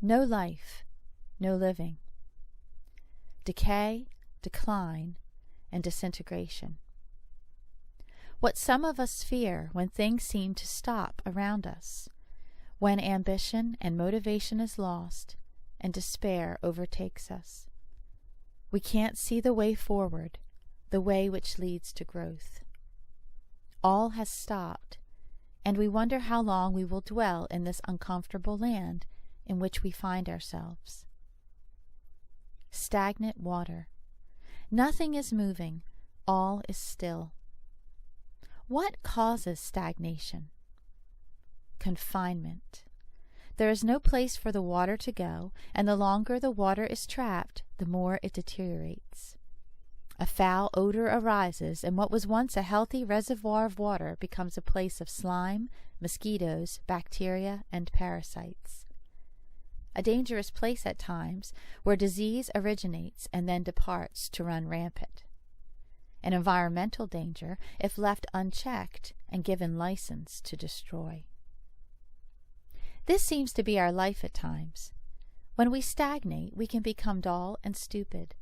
No life, no living. Decay, decline, and disintegration. What some of us fear when things seem to stop around us, when ambition and motivation is lost and despair overtakes us. We can't see the way forward, the way which leads to growth. All has stopped, and we wonder how long we will dwell in this uncomfortable land in which we find ourselves. Stagnant water. Nothing is moving, all is still. What causes stagnation? Confinement. There is no place for the water to go, and the longer the water is trapped, the more it deteriorates. A foul odor arises, and what was once a healthy reservoir of water becomes a place of slime, mosquitoes, bacteria, and parasites. A dangerous place at times, where disease originates and then departs to run rampant. An environmental danger if left unchecked and given license to destroy. This seems to be our life at times. When we stagnate, we can become dull and stupid.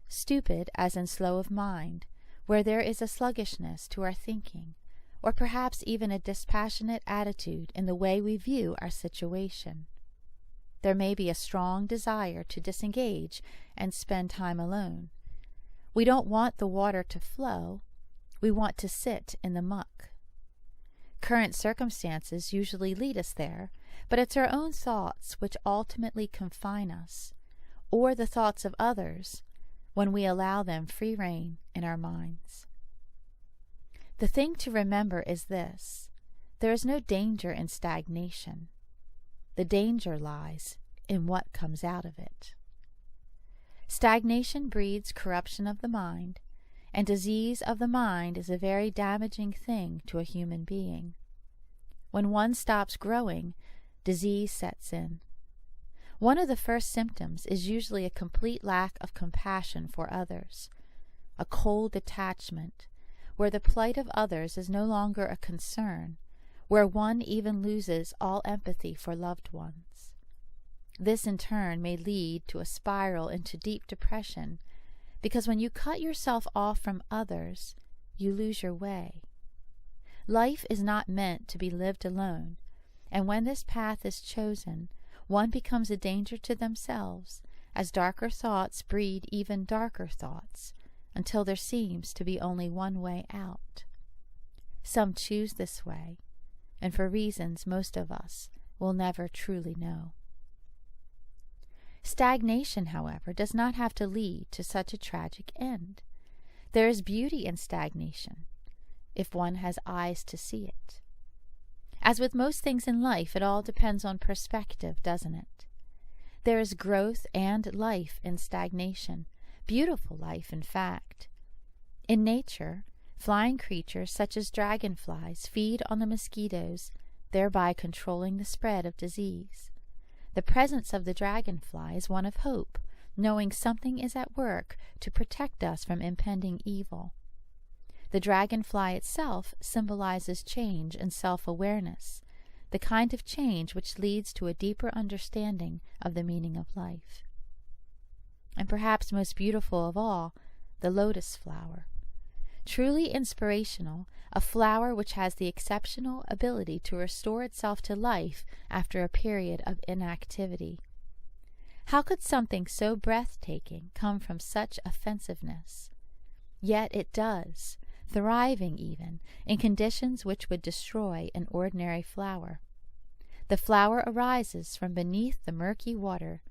Stupid as in slow of mind, where there is a sluggishness to our thinking, or perhaps even a dispassionate attitude in the way we view our situation. There may be a strong desire to disengage and spend time alone. We don't want the water to flow. We want to sit in the muck. Current circumstances usually lead us there, but it's our own thoughts which ultimately confine us, or the thoughts of others, when we allow them free rein in our minds. The thing to remember is this: there is no danger in stagnation. The danger lies in what comes out of it. Stagnation breeds corruption of the mind, and disease of the mind is a very damaging thing to a human being. When one stops growing, disease sets in. One of the first symptoms is usually a complete lack of compassion for others, a cold detachment, where the plight of others is no longer a concern, where one even loses all empathy for loved ones. This in turn may lead to a spiral into deep depression, because when you cut yourself off from others, you lose your way. Life is not meant to be lived alone, and when this path is chosen, one becomes a danger to themselves, as darker thoughts breed even darker thoughts, until there seems to be only one way out. Some choose this way, and for reasons most of us will never truly know. Stagnation, however, does not have to lead to such a tragic end. There is beauty in stagnation, if one has eyes to see it. As with most things in life, it all depends on perspective, doesn't it? There is growth and life in stagnation, beautiful life, in fact. In nature, flying creatures such as dragonflies feed on the mosquitoes, thereby controlling the spread of disease. The presence of the dragonfly is one of hope, knowing something is at work to protect us from impending evil. The dragonfly itself symbolizes change and self-awareness, the kind of change which leads to a deeper understanding of the meaning of life. And perhaps most beautiful of all, the lotus flower. Truly inspirational, a flower which has the exceptional ability to restore itself to life after a period of inactivity. How could something so breathtaking come from such offensiveness? Yet it does, thriving even in conditions which would destroy an ordinary flower. The flower arises from beneath the murky water,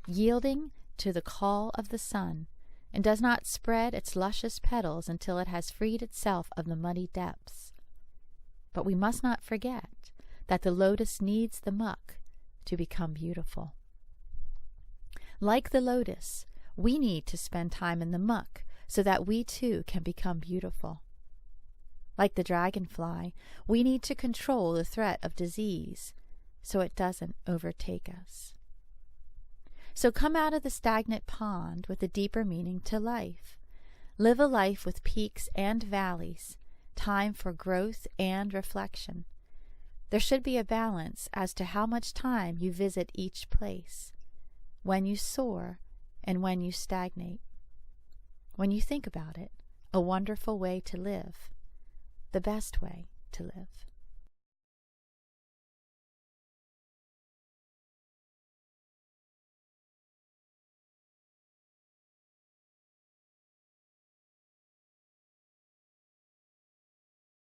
yielding to the call of the sun, and does not spread its luscious petals until it has freed itself of the muddy depths. But we must not forget that the lotus needs the muck to become beautiful. Like the lotus, we need to spend time in the muck so that we too can become beautiful. Like the dragonfly, we need to control the threat of disease so it doesn't overtake us. So come out of the stagnant pond with a deeper meaning to life. Live a life with peaks and valleys, time for growth and reflection. There should be a balance as to how much time you visit each place, when you soar and when you stagnate. When you think about it, a wonderful way to live, the best way to live.